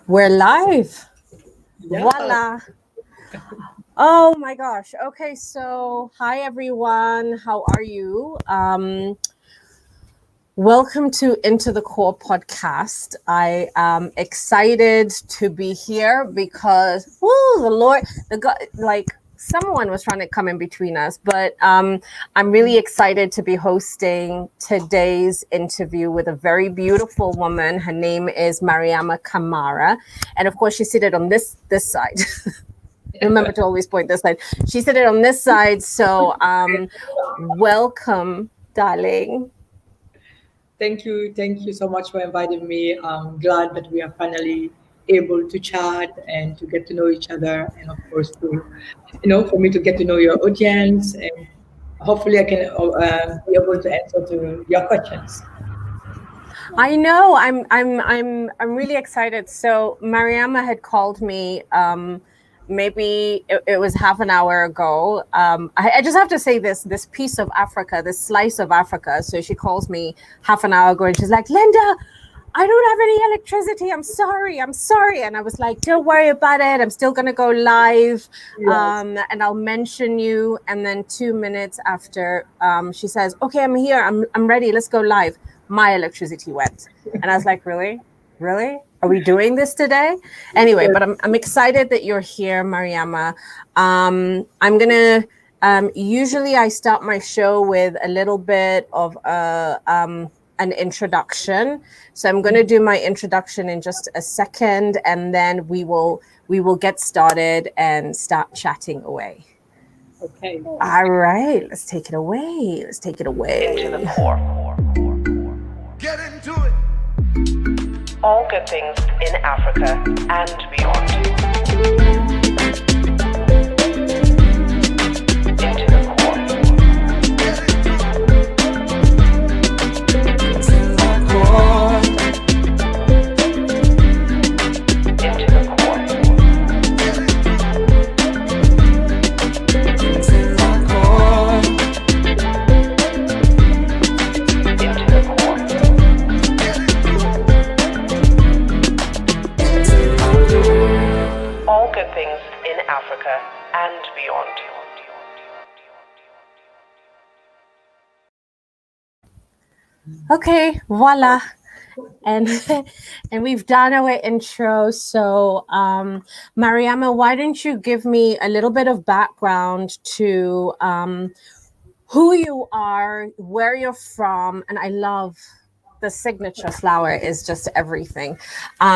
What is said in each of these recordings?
We're live. Yeah, Voila. Oh my gosh. Okay, so hi everyone. How are you? Welcome to Into the Core podcast. I am excited to be here because, whoo, the Lord, the God, like someone was trying to come in between us, but I'm really excited to be hosting today's interview with a very beautiful woman. Her name is Mariama Camara, and of course, she's seated on this side. Remember to always point this side. She seated on this side, so welcome, darling. thank you so much for inviting me. I'm glad that we are finally able to chat and to get to know each other, and of course for me to get to know your audience, and hopefully I can be able to answer to your questions. I know. I'm really excited. So Mariama had called me. Maybe it was half an hour ago. I just have to say this piece of Africa, this slice of Africa. So she calls me half an hour ago, and she's like, Linda, I don't have any electricity. I'm sorry. And I was like, don't worry about it. I'm still gonna go live, Yes. and I'll mention you. And then 2 minutes after, she says, okay, I'm here. I'm ready. Let's go live. My electricity went, and I was like, really? Are we doing this today? Anyway, Yes. but I'm excited that you're here, Mariama. I'm gonna. Usually, I start my show with a little bit of an introduction. So I'm going to do my introduction in just a second, and then we will get started and start chatting away. Okay. All right, let's take it away. Into the core. Get into it. All good things in Africa and beyond. Into the core. Into the core. Into the core. All good things in Africa and beyond. Okay, voila. And and we've done our intro. So Mariama, why don't you give me a little bit of background to who you are, where you're from, and I love the signature flower is just everything.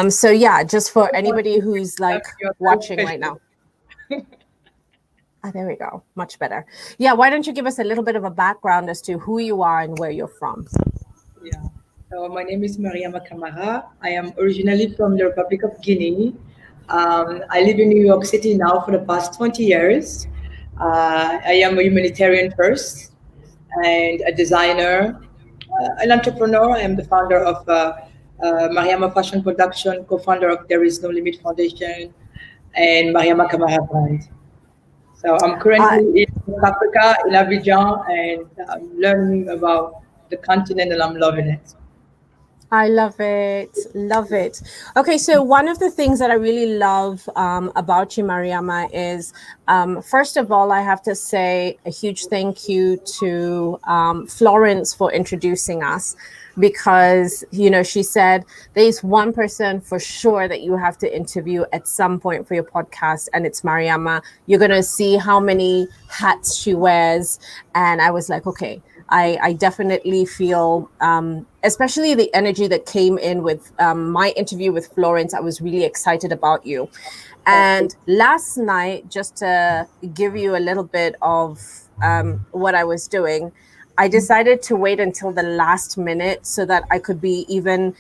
So yeah, just for anybody who's like You're so watching right special. now. Ah, there we go. Much better. Yeah, why don't you give us a little bit of a background as to who you are and where you're from? Yeah. So my name is Mariama Camara. I am originally from the Republic of Guinea. I live in New York City now for the past 20 years. I am a humanitarian first and a designer, an entrepreneur. I am the founder of Mariama Fashion Production, co-founder of There Is No Limit Foundation, and Mariama Camara brand. So I'm Uh, currently in South Africa, in Abidjan, and I'm learning about the continent, and I'm loving it. I love it. Love it. Okay, so one of the things that I really love about you, Mariama, is first of all, I have to say a huge thank you to Florence for introducing us because, she said there's one person for sure that you have to interview at some point for your podcast, and it's Mariama. You're going to see how many hats she wears. And I was like, okay. I definitely feel, especially the energy that came in with my interview with Florence. I was really excited about you. Okay. And last night, just to give you a little bit of what I was doing, I decided to wait until the last minute so that I could be even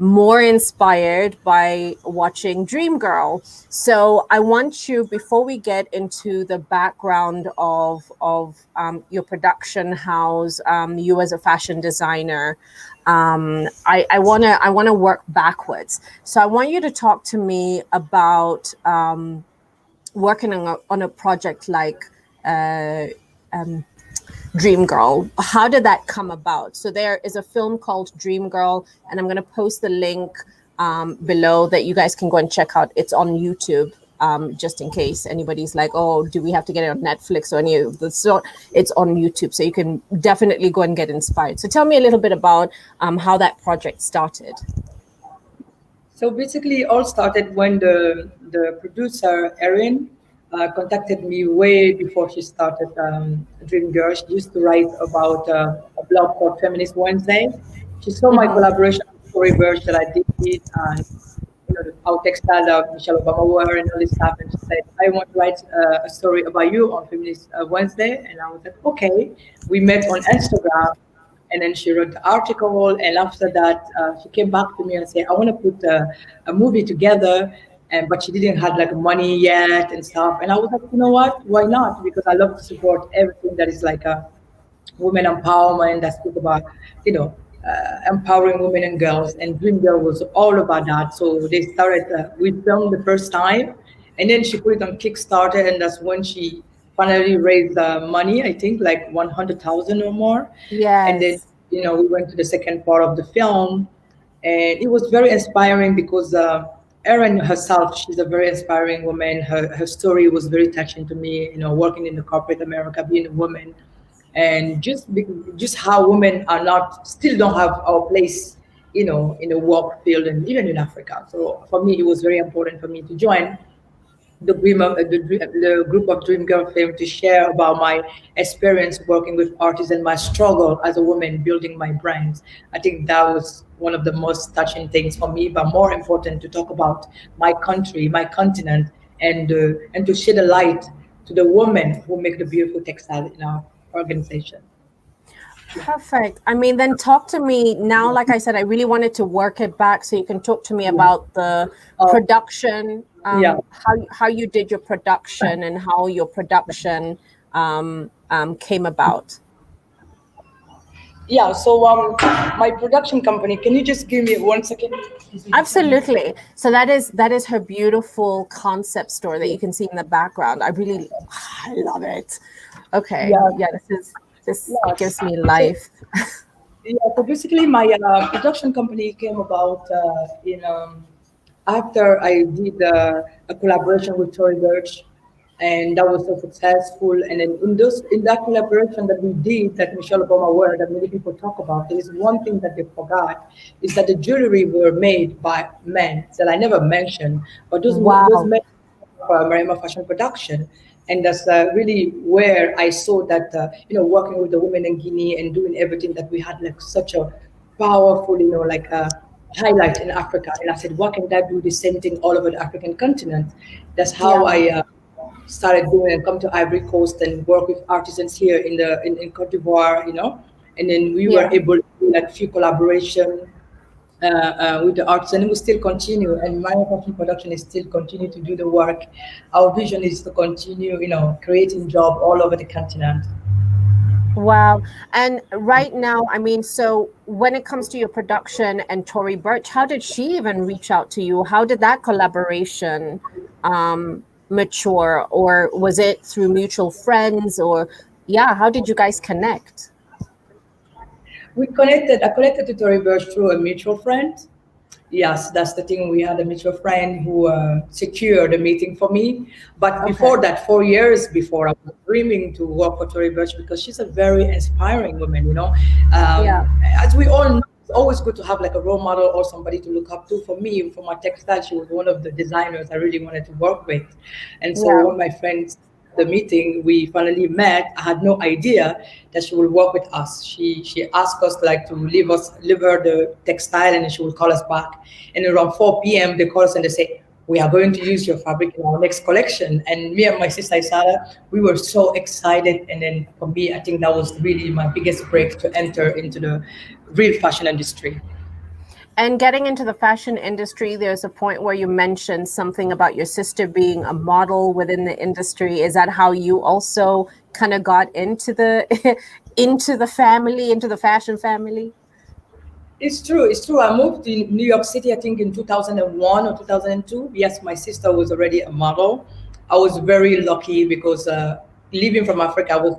more inspired by watching Dreamgirl. So I want you, before we get into the background of your production house, you as a fashion designer, I wanna work backwards. So I want you to talk to me about working on a project like Dream Girl. How did that come about? So there is a film called Dream Girl, and I'm going to post the link below that you guys can go and check out. It's on YouTube. Just in case anybody's like, oh, do we have to get it on Netflix or any of the sort? It's on YouTube, so you can definitely go and get inspired. So tell me a little bit about how that project started. So basically, it all started when the producer Erin contacted me way before she started Dream Girl. She used to write about a blog called Feminist Wednesday. She saw my collaboration with Tory Burch that I did, and how textile Michelle Obama were and all this stuff. And she said, I want to write a story about you on Feminist Wednesday. And I was like, okay. We met on Instagram, and then she wrote the article. And after that, she came back to me and said, I want to put a movie together. But she didn't have like money yet and stuff. And I was like, you know what? Why not? Because I love to support everything that is like a women empowerment, that speak about, empowering women and girls, and Dream Girl was all about that. So they started, we filmed the first time, and then she put it on Kickstarter, and that's when she finally raised money, I think like 100,000 or more. Yes. And then, we went to the second part of the film, and it was very inspiring because Erin herself, she's a very inspiring woman. Her story was very touching to me, working in the corporate America, being a woman. And just how women still don't have our place, in the work field and even in Africa. So for me, it was very important for me to join the group of Dream Girl fame to share about my experience working with artists and my struggle as a woman building my brands. I think that was one of the most touching things for me, but more important to talk about my country, my continent, and to shed a light to the women who make the beautiful textile in our organization. Perfect. I mean, then talk to me now. Like I said, I really wanted to work it back, so you can talk to me about the production, how you did your production and how your production came about. Yeah, so my production company, can you just give me 1 second? Absolutely. So that is her beautiful concept store that you can see in the background. I love it. Okay. Yeah, this gives me life. So basically my production company came about after I did a collaboration with Tory Burch, and that was so successful. And then in that collaboration that we did, that Michelle Obama wore, that many people talk about, there is one thing that they forgot, is that the jewelry were made by men that I never mentioned, but those men for Mariama Fashion Production. And that's really where I saw that, working with the women in Guinea and doing everything, that we had like such a powerful, highlight in Africa. And I said, why can't I do the same thing all over the African continent? That's how I started doing and come to Ivory Coast and work with artisans here in Cote d'Ivoire, and then we were able to do like a few collaborations with the artists, and we still continue. And my fashion production is still continue to do the work. Our vision is to continue, creating job all over the continent. Wow. And right now, I mean, so when it comes to your production and Tory Burch, how did she even reach out to you? How did that collaboration mature? Or was it through mutual friends? Or how did you guys connect? I connected to Tory Burch through a mutual friend. Yes, that's the thing. We had a mutual friend who secured the meeting for me. But before that, 4 years before, I was dreaming to work for Tory Burch because she's a very inspiring woman, As we all know, it's always good to have like a role model or somebody to look up to. For me, for my textile, she was one of the designers I really wanted to work with. And so when my friends the meeting, we finally met. I had no idea that she will work with us. She asked us to leave her the textile, and then she will call us back. And around 4 p.m. they call us and they say, we are going to use your fabric in our next collection. And me and my sister Isara, we were so excited. And then for me, I think that was really my biggest break to enter into the real fashion industry. And getting into the fashion industry, there's a point where you mentioned something about your sister being a model within the industry. Is that how you also kind of got into the family, into the fashion family? It's true. I moved to New York City, I think in 2001 or 2002. Yes, my sister was already a model. I was very lucky because leaving from Africa, I was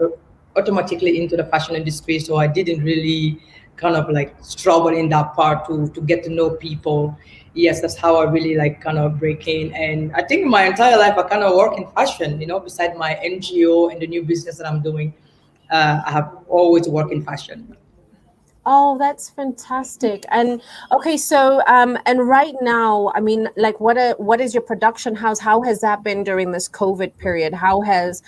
automatically into the fashion industry. So I didn't really kind of like struggle in that part to get to know people. Yes, that's how I really like kind of break in. And I think my entire life I kind of work in fashion, beside my NGO and the new business that I'm doing. I have always worked in fashion. Oh, that's fantastic. And okay, so and right now, I mean, like what is your production house? How has that been during this COVID period? How is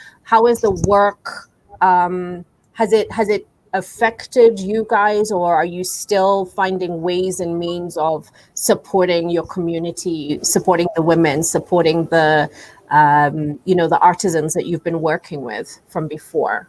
the work has it affected you guys, or are you still finding ways and means of supporting your community, supporting the women, supporting the the artisans that you've been working with from before?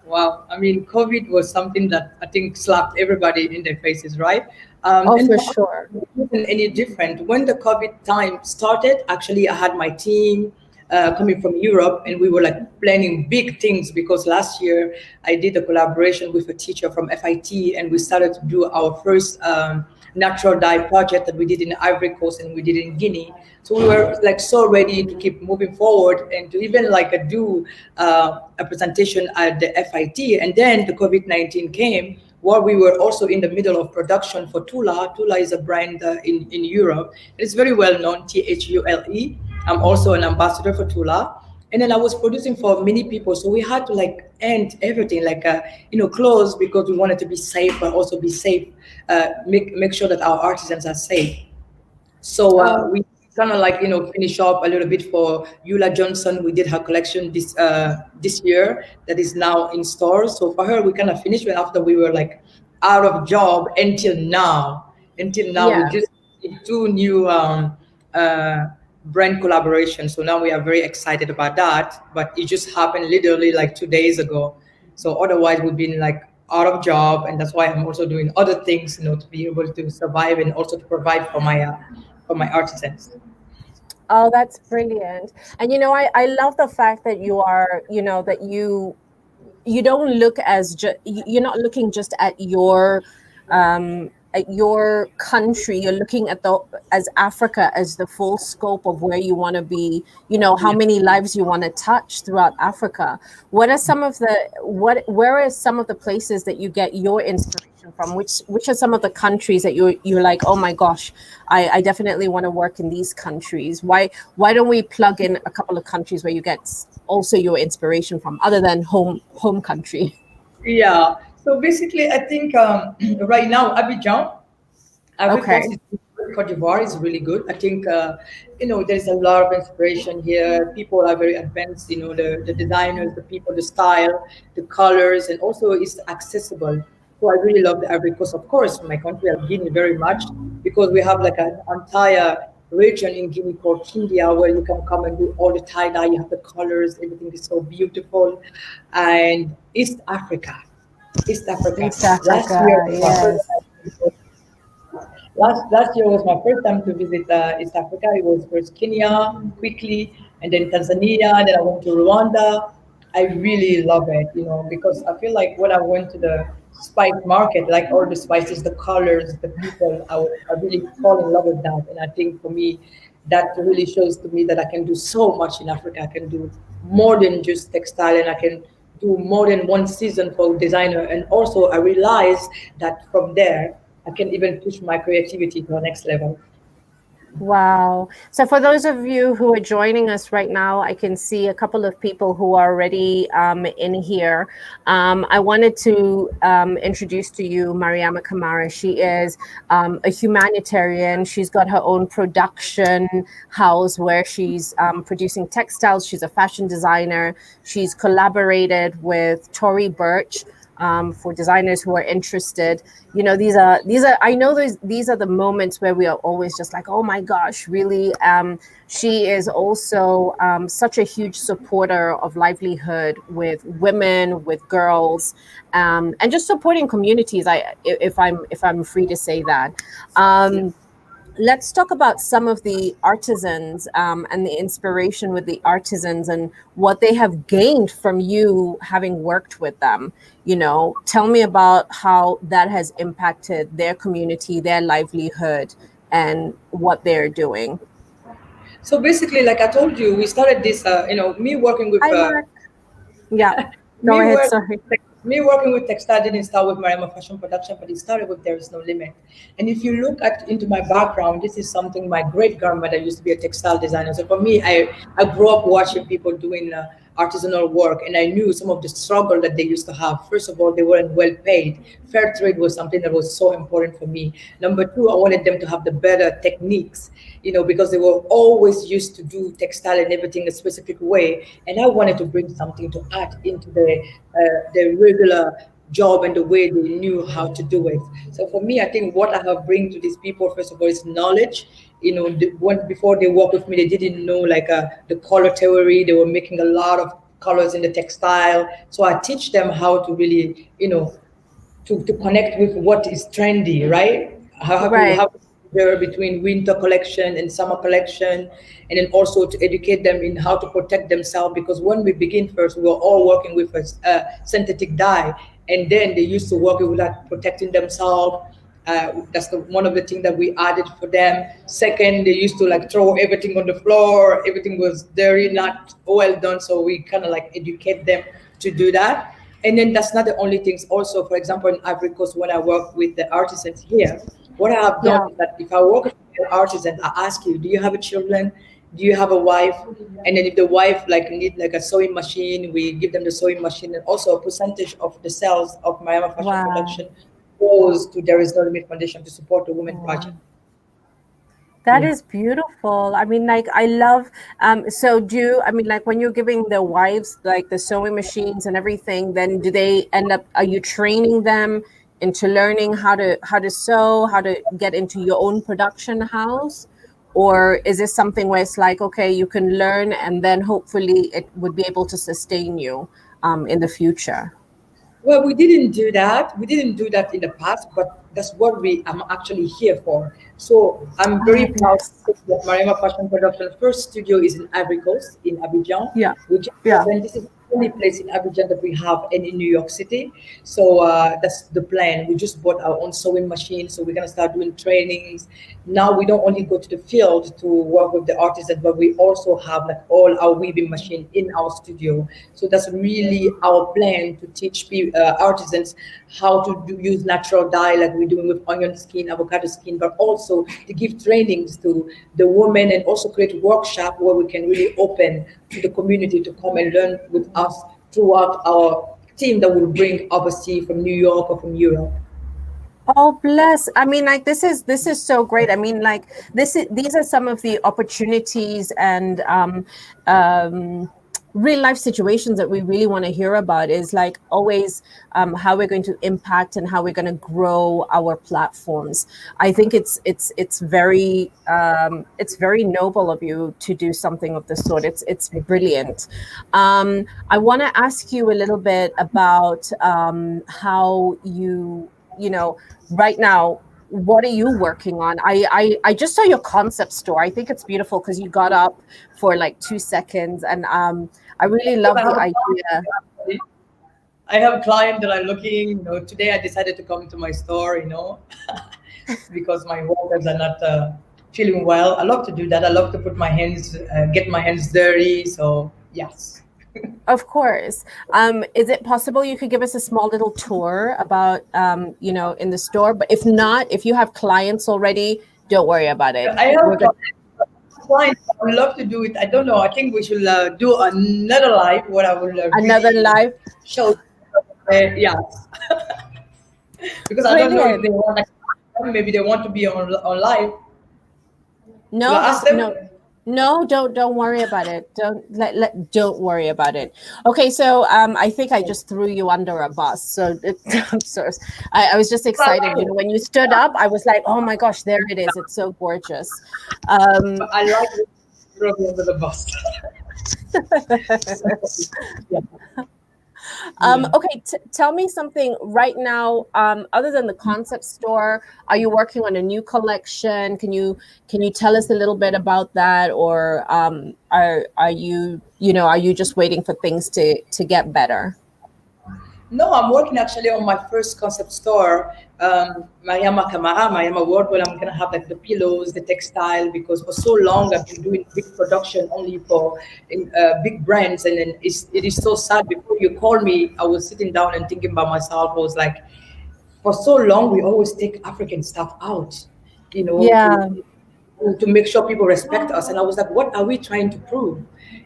Wow. I mean, COVID was something that I think slapped everybody in their faces, right? Oh, And for for us, sure. it wasn't any different. When the COVID time started, actually, I had my team coming from Europe, and we were like planning big things because last year I did a collaboration with a teacher from FIT, and we started to do our first natural dye project that we did in Ivory Coast and we did in Guinea. So we were like so ready to keep moving forward and to even like do a presentation at the FIT. And then the COVID-19 came while we were also in the middle of production for Tula. Tula is a brand in Europe. It's very well known, THULE. I'm also an ambassador for Tula. And then I was producing for many people, so we had to like end everything, like close, because we wanted to be safe, but also be safe, make sure that our artisans are safe. So Oh, we kind of like finish up a little bit for Eula Johnson. We did her collection this year that is now in stores. So for her, we kind of finished it after we were like out of job until now. Until now, we yeah. just did two new uh, brand collaborations. So now we are very excited about that. But it just happened literally like 2 days ago. So otherwise, we've been like out of job, and that's why I'm also doing other things, to be able to survive and also to provide for my artisans. Oh, that's brilliant. And I love the fact that you are, that you don't look as you're not looking just at your country. You're looking at the as Africa as the full scope of where you want to be, how Yeah. many lives you want to touch throughout Africa. Where are some of the places that you get your inspiration from? Which are some of the countries that you're like, oh my gosh, I definitely want to work in these countries? Why don't we plug in a couple of countries where you get also your inspiration from, other than home country? Yeah. So basically, I think right now Abidjan, Ivory Coast Okay. is good. Cote d'Ivoire is really good. I think there's a lot of inspiration here. People are very advanced. The designers, the people, the style, the colors, and also it's accessible. So I really love the Ivory Coast. Of course, my country, Guinea, very much because we have like an entire region in Guinea called Kindia where you can come and do all the tie dye. You have the colors, everything is so beautiful, and East Africa. East Africa. East Last Africa, year was my first yes. time. Last year was my first time to visit East Africa. It was first Kenya, quickly, and then Tanzania. Then I went to Rwanda. I really love it, because I feel like when I went to the spice market, like all the spices, the colors, the people, I really fall in love with that. And I think for me, that really shows to me that I can do so much in Africa. I can do more than just textile, and I can do more than one season for designer. And also, I realize that from there, I can even push my creativity to the next level. Wow. So for those of you who are joining us right now, I can see a couple of people who are already in here. I wanted to introduce to you Mariama Camara. She is a humanitarian. She's got her own production house where she's producing textiles. She's a fashion designer. She's collaborated with Tory Burch for designers who are interested. These are I know these are the moments where we are always just like, oh my gosh, really. She is also such a huge supporter of livelihood with women, with girls, and just supporting communities. If I'm free to say that. Yeah. Let's talk about some of the artisans and the inspiration with the artisans and what they have gained from you having worked with them. Tell me about how that has impacted their community, their livelihood, and what they're doing. So basically, like I told you, we started this, me working with Hi, Mark. Yeah, go me ahead. working Sorry. me working with textile didn't start with Mariama Fashion Production, but it started with There Is No Limit. And if you look at into my background, this is something my great grandmother used to be a textile designer. So for me, I grew up watching people doing artisanal work, and I knew some of the struggle that they used to have. First of all, they weren't well paid. Fair trade was something that was so important for me. Number two, I wanted them to have the better techniques, because they were always used to do textile and everything a specific way, and I wanted to bring something to add into the regular job and the way they knew how to do it. So for me, I think what I have bring to these people, first of all, is knowledge. Before they work with me, they didn't know like the color theory. They were making a lot of colors in the textile. So I teach them how to really, to connect with what is trendy, right? Right. How to compare between winter collection and summer collection, and then also to educate them in how to protect themselves. Because when we begin first, we were all working with a synthetic dye, and then they used to work without protecting themselves. That's one of the things that we added for them. Second, they used to like throw everything on the floor. Everything was dirty, not well done. So we kind of like educate them to do that. And then that's not the only things. Also, for example, in Ivory Coast, when I work with the artisans here, what I have done Yeah. is that if I work with an artisan, I ask you, do you have a children? Do you have a wife? And then if the wife like need like a sewing machine, we give them the sewing machine, and also a percentage of the sales of Mariama Fashion Wow. Production goes to There Is No Limit Foundation to support the Women Wow. Project. That Yeah. is beautiful. I mean, like, I love, I mean, like, when you're giving the wives, like, the sewing machines and everything, then do they end up, are you training them into learning how to sew, how to get into your own production house? Or is this something where it's like, okay, you can learn and then hopefully it would be able to sustain you in the future? Well, we didn't do that. We didn't do that in the past, but that's what we am actually here for. So I'm Ah, very proud to bless. say that Mariama Fashion Production first studio is in Ivory Coast, in Abidjan. Yeah. We just Yeah. opened. This is the only place in Abidjan that we have, and in New York City. So that's the plan. We just bought our own sewing machine, so we're gonna start doing trainings. Now we don't only go to the field to work with the artisans, but we also have like all our weaving machine in our studio. So that's really our plan to teach artisans how to use natural dye, like we're doing with onion skin, avocado skin, but also to give trainings to the women, and also create workshop where we can really open to the community to come and learn with us throughout our team that will bring overseas from New York or from Europe. Oh, bless. I mean, like, this is so great. I mean, like, these are some of the opportunities and um, real life situations that we really want to hear about, is like always how we're going to impact and how we're going to grow our platforms. I think it's very noble of you to do something of this sort. It's brilliant. I want to ask you a little bit about how you know, right now, what are you working on? I just saw your concept store. I think it's beautiful because you got up for like 2 seconds, and I really love I the have a idea. client, I have a client that I'm looking. Today I decided to come to my store. Because my workers are not feeling well. I love to do that. I love to put my hands, get my hands dirty. So yes. Of course. Is it possible you could give us a small little tour about in the store? But if not, if you have clients already, don't worry about it. I have We're good. clients. I would love to do it. I don't know. I think we should do another live where I will Another really live. show. Yes, because I don't know if Brilliant. they want. Maybe they want to be on live. Should No, I ask them? no, don't worry about it. Don't worry about it. Okay, so I think I just threw you under a bus. So I'm sorry. I was just excited. You know, when you stood up, I was like, oh my gosh, there it is. It's so gorgeous. But I like to throw me under the bus. Yeah. Yeah. Okay, tell me something right now. Other than the concept store, are you working on a new collection? Can you tell us a little bit about that, or are you just waiting for things to get better? No, I'm working actually on my first concept store, Mariama Camara, Mariama World, where I'm gonna have like the pillows, the textile, because for so long I've been doing big production only for big brands, and then it is so sad. Before you called me, I was sitting down and thinking about myself. I was like, for so long we always take African stuff out, you know, Yeah. to make sure people respect us. And I was like, what are we trying to prove?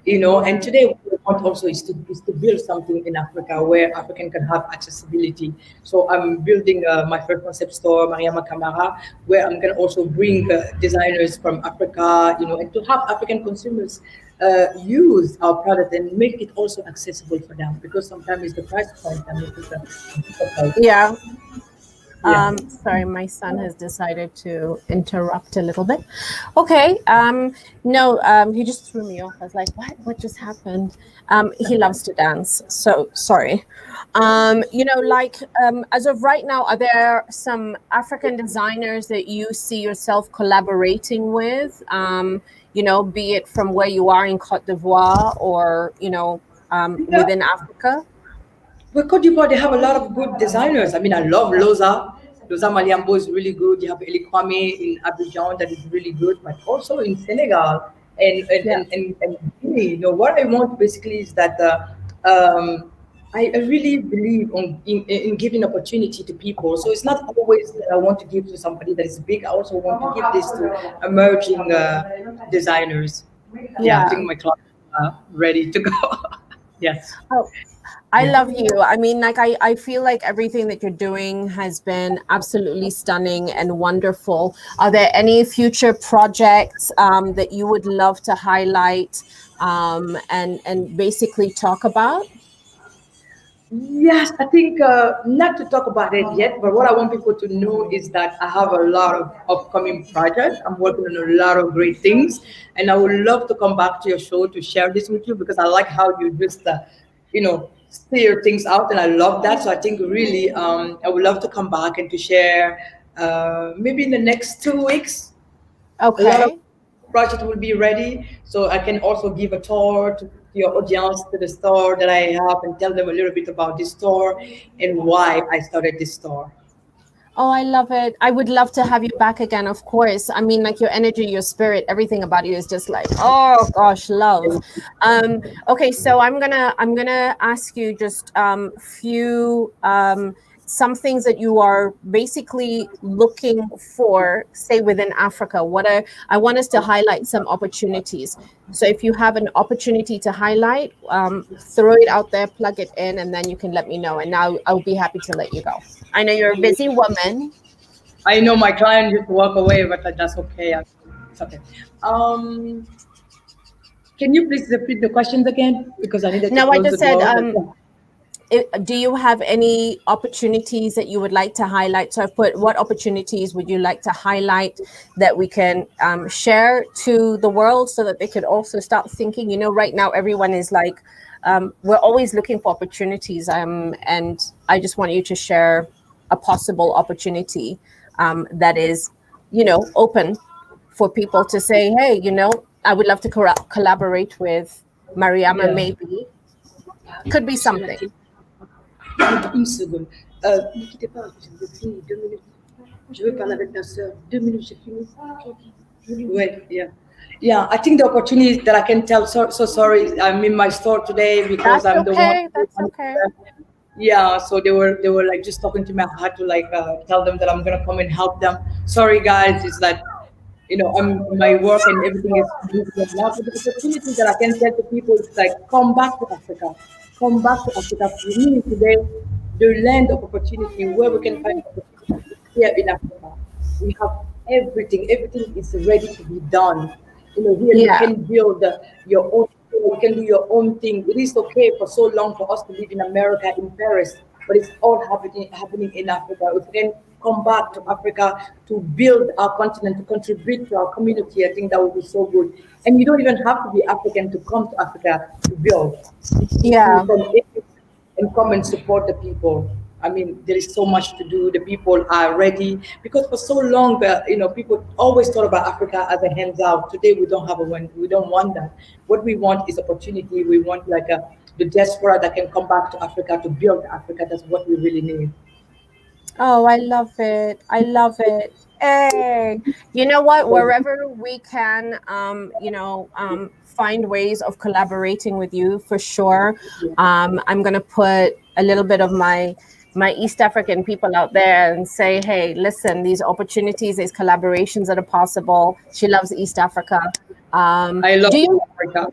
You know, and today what we want also is to build something in Africa where African can have accessibility. So I'm building my first concept store, Mariama Camara, where I'm going to also bring designers from Africa, you know, and to have African consumers use our product and make it also accessible for them, because sometimes it's the price point that makes it difficult. Yeah. Yeah. Sorry, my son has decided to interrupt a little bit. Okay. No, he just threw me off. I was like, what? What just happened? He loves to dance. So sorry. As of right now, are there some African designers that you see yourself collaborating with? Be it from where you are in Cote d'Ivoire or, Yeah. within Africa? But Cote d'Ivoire, they have a lot of good designers. I mean, I love Loza. Loza Maliambo is really good. You have Eli Kwame in Abidjan that is really good, but also in Senegal Yeah. and Guinea. You know, what I want basically is that I really believe in giving opportunity to people. So it's not always that I want to give to somebody that is big. I also want to give this to emerging designers. Yeah, I Yeah. think my class are ready to go. Yes. Oh, I love you. I mean, I feel like everything that you're doing has been absolutely stunning and wonderful. Are there any future projects that you would love to highlight and basically talk about? Yes, I think not to talk about it yet, but what I want people to know is that I have a lot of upcoming projects. I'm working on a lot of great things, and I would love to come back to your show to share this with you, because I like how you just, steer things out, and I love that. So I think really, I would love to come back and to share maybe in the next 2 weeks. A lot of Okay. project will be ready, so I can also give a tour to your audience to the store that I have and tell them a little bit about this store and why I started this store. Oh, I love it. I would love to have you back again, of course. I mean, like your energy, your spirit, everything about you is just like, oh gosh, love. Okay, so I'm gonna ask you just few some things that you are basically looking for, say within Africa. I want us to highlight some opportunities. So if you have an opportunity to highlight, throw it out there, plug it in, and then you can let me know. And now I'll be happy to let you go. I know you're a busy woman. I know my client used to walk away, but that's okay. It's okay. Can you please repeat the questions again? Because I needed to No, I close the just said, door. do you have any opportunities that you would like to highlight? So I've put, what opportunities would you like to highlight that we can share to the world so that they could also start thinking? Right now everyone is like, we're always looking for opportunities, and I just want you to share a possible opportunity that is, open for people to say, hey, I would love to collaborate with Mariama, Yeah. maybe. Could be something. Une seconde. Ne quittez pas, je finis 2 minutes. Je veux parler avec ta soeur. 2 minutes, j'ai fini. Wait, yeah. Yeah, I think the opportunity that I can tell, so sorry, I'm in my store today because That's I'm the one. okay. That's okay. Yeah, so they were like just talking to me. I had to like tell them that I'm gonna come and help them. Sorry guys, it's that I'm my work and everything is busy right now. But the opportunity that I can tell to people is like, come back to Africa. Come back to Africa. For me today, the land of opportunity where we can find opportunity is here in Africa. We have everything. Everything is ready to be done. Here you Yeah. can build your own. You can do your own thing. It is okay for so long for us to live in America, in Paris, but it's all happening in Africa. If we can come back to Africa to build our continent, to contribute to our community, I think that would be so good. And you don't even have to be African to come to Africa to build. You can be Yeah. from Egypt and come and support the people. I mean, there is so much to do. The people are ready because for so long, people always thought about Africa as a hands out. Today, we don't have a one. We don't want that. What we want is opportunity. We want like the diaspora that can come back to Africa to build Africa. That's what we really need. Oh, I love it. I love it. Hey, you know what? Wherever we can, find ways of collaborating with you for sure. I'm gonna put a little bit of my East African people out there and say, hey, listen, these opportunities, these collaborations that are possible. She loves East Africa. I love Do you Africa.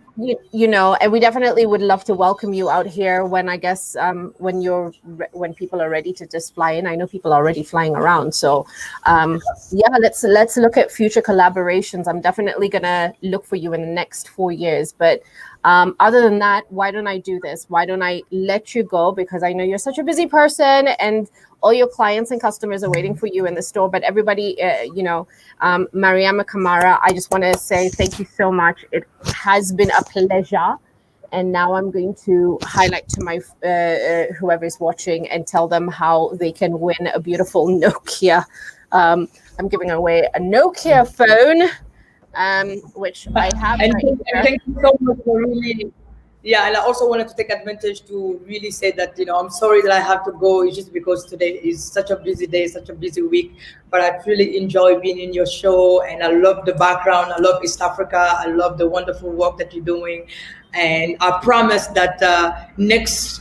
and we definitely would love to welcome you out here when I guess when people are ready to just fly in. I know people are already flying around, so yeah, let's look at future collaborations. I'm definitely gonna look for you in the next 4 years. But other than that, why don't I do this? Why don't I let you go? Because I know you're such a busy person and all your clients and customers are waiting for you in the store. But everybody, Mariama Camara, I just want to say thank you so much. It has been a pleasure. And now I'm going to highlight to my whoever's watching and tell them how they can win a beautiful Nokia. I'm giving away a Nokia phone, which I have And right here. thank you so much for really, yeah. And I also wanted to take advantage to really say that, I'm sorry that I have to go. It's just because today is such a busy day, such a busy week. But I really enjoy being in your show, and I love the background. I love East Africa. I love the wonderful work that you're doing. And I promise that next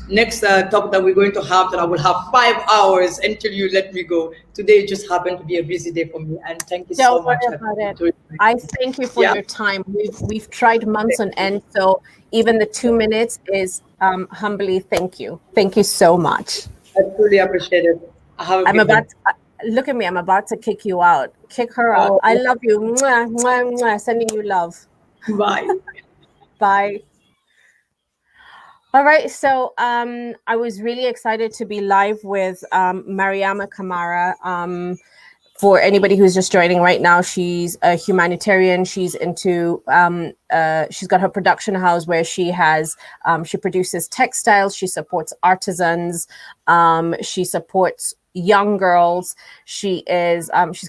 talk that we're going to have, that I will have 5 hours until you let me go. Today just happened to be a busy day for me, and thank you so Don't worry much. about it. I thank you for Yeah. your time. We've tried months on end, so even the 2 minutes is humbly thank you. Thank you so much. I truly appreciate it. Have a I'm good about day. look at me. I'm about to kick you out. Kick her out. Oh, I love you. Mwah, mwah, mwah. Sending you love. bye. Bye. All right, so I was really excited to be live with Mariama Camara. For anybody who's just joining right now, she's a humanitarian. She's into she's got her production house where she produces textiles. She supports artisans. She supports young girls. She's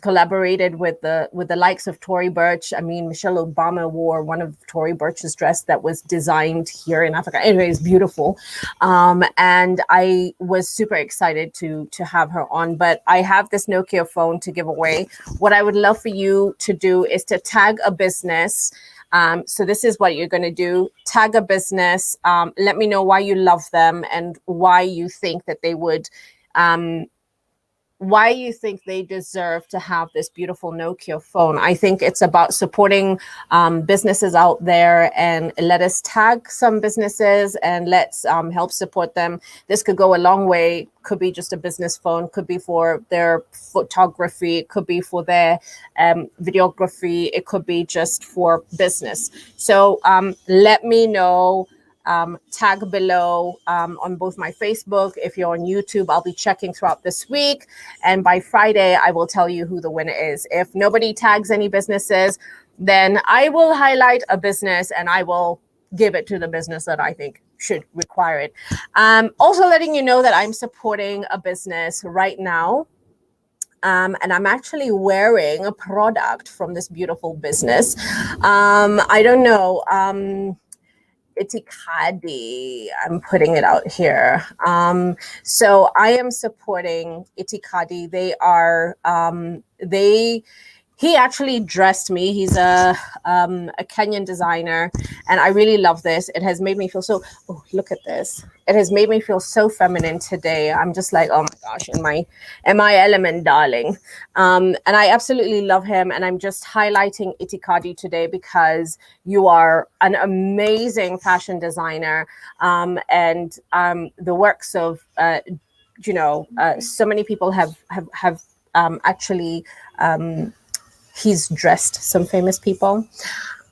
collaborated with the likes of Tory Burch. I mean, Michelle Obama wore one of Tory Burch's dress that was designed here in Africa. Anyway, it's beautiful. And I was super excited to have her on. But I have this Nokia phone to give away. What I would love for you to do is to tag a business. So this is what you're going to do. Tag a business. Let me know why you love them and why you think that they would why you think they deserve to have this beautiful Nokia phone. I think it's about supporting businesses out there, and let us tag some businesses and let's help support them. This could go a long way. Could be just a business phone, could be for their photography, it could be for their videography, it could be just for business. So let me know. Tag below on both my Facebook. If you're on YouTube, I'll be checking throughout this week. And by Friday, I will tell you who the winner is. If nobody tags any businesses, then I will highlight a business and I will give it to the business that I think should require it. Also letting you know that I'm supporting a business right now. And I'm actually wearing a product from this beautiful business. I don't know. Itikadi. I'm putting it out here. So I am supporting Itikadi. He actually dressed me. He's a Kenyan designer, and I really love this. It has made me feel so. Oh, look at this! It has made me feel so feminine today. I'm just like, oh my gosh, in my element, darling. And I absolutely love him. And I'm just highlighting Itikadi today because you are an amazing fashion designer, and the works of so many people have actually. He's dressed some famous people.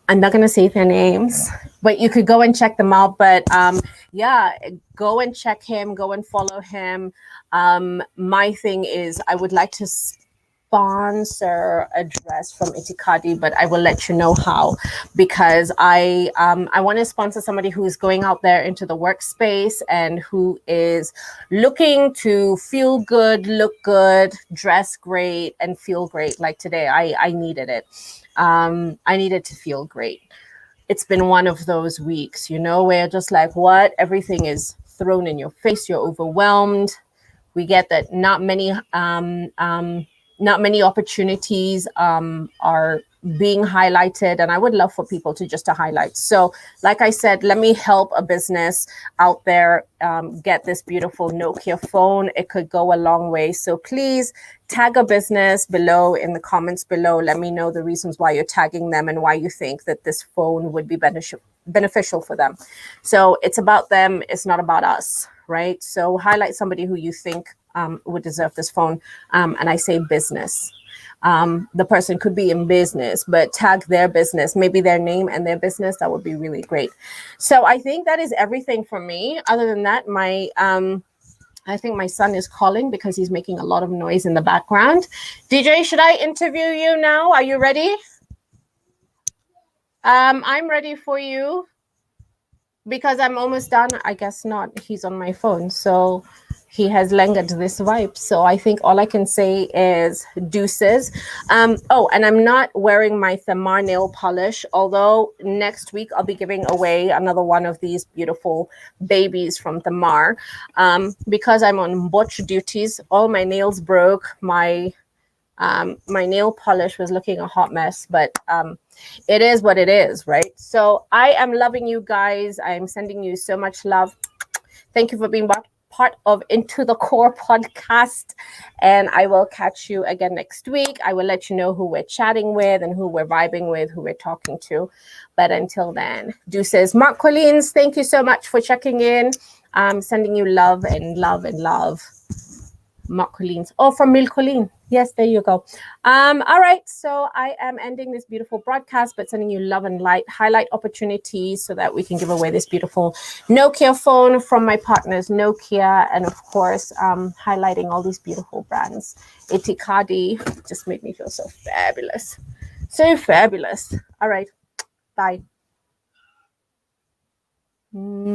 I'm not going to say their names, but you could go and check them out. But yeah, go and check him, go and follow him. My thing is I would like to sponsor a dress from Itikadi, but I will let you know how, because I want to sponsor somebody who's going out there into the workspace and who is looking to feel good, look good, dress great, and feel great. Like today, I needed it. I needed to feel great. it's been one of those weeks, where just like, what, everything is thrown in your face, you're overwhelmed. We get that not many opportunities are being highlighted, and I would love for people to highlight. So like I said, let me help a business out there get this beautiful Nokia phone. It could go a long way. So please tag a business below in the comments below. Let me know the reasons why you're tagging them and why you think that this phone would be beneficial for them. So it's about them, it's not about us, right? So highlight somebody who you think would deserve this phone. And I say business. The person could be in business, but tag their business, maybe their name and their business. That would be really great. So I think that is everything for me. Other than that, I think my son is calling because he's making a lot of noise in the background. DJ, should I interview you now? Are you ready? I'm ready for you because I'm almost done. I guess not. He's on my phone. So he has lingered this vibe. So I think all I can say is deuces. Oh, and I'm not wearing my Thamar nail polish, although next week I'll be giving away another one of these beautiful babies from Thamar. Because I'm on butch duties, all my nails broke. My nail polish was looking a hot mess, but it is what it is, right? So I am loving you guys. I'm sending you so much love. Thank you for being part of Into the Core podcast, and I will catch you again next week. I will let you know who we're chatting with and who we're vibing with, who we're talking to. But until then, deuces. Mark Collins, thank you so much for checking in. I'm sending you love and love and love. Mark Collins. Oh, from Mil Colleen. Yes, there you go. All right. So I am ending this beautiful broadcast, but sending you love and light, highlight opportunities so that we can give away this beautiful Nokia phone from my partners, Nokia. And of course, highlighting all these beautiful brands. Itikadi just made me feel so fabulous. So fabulous. All right. Bye.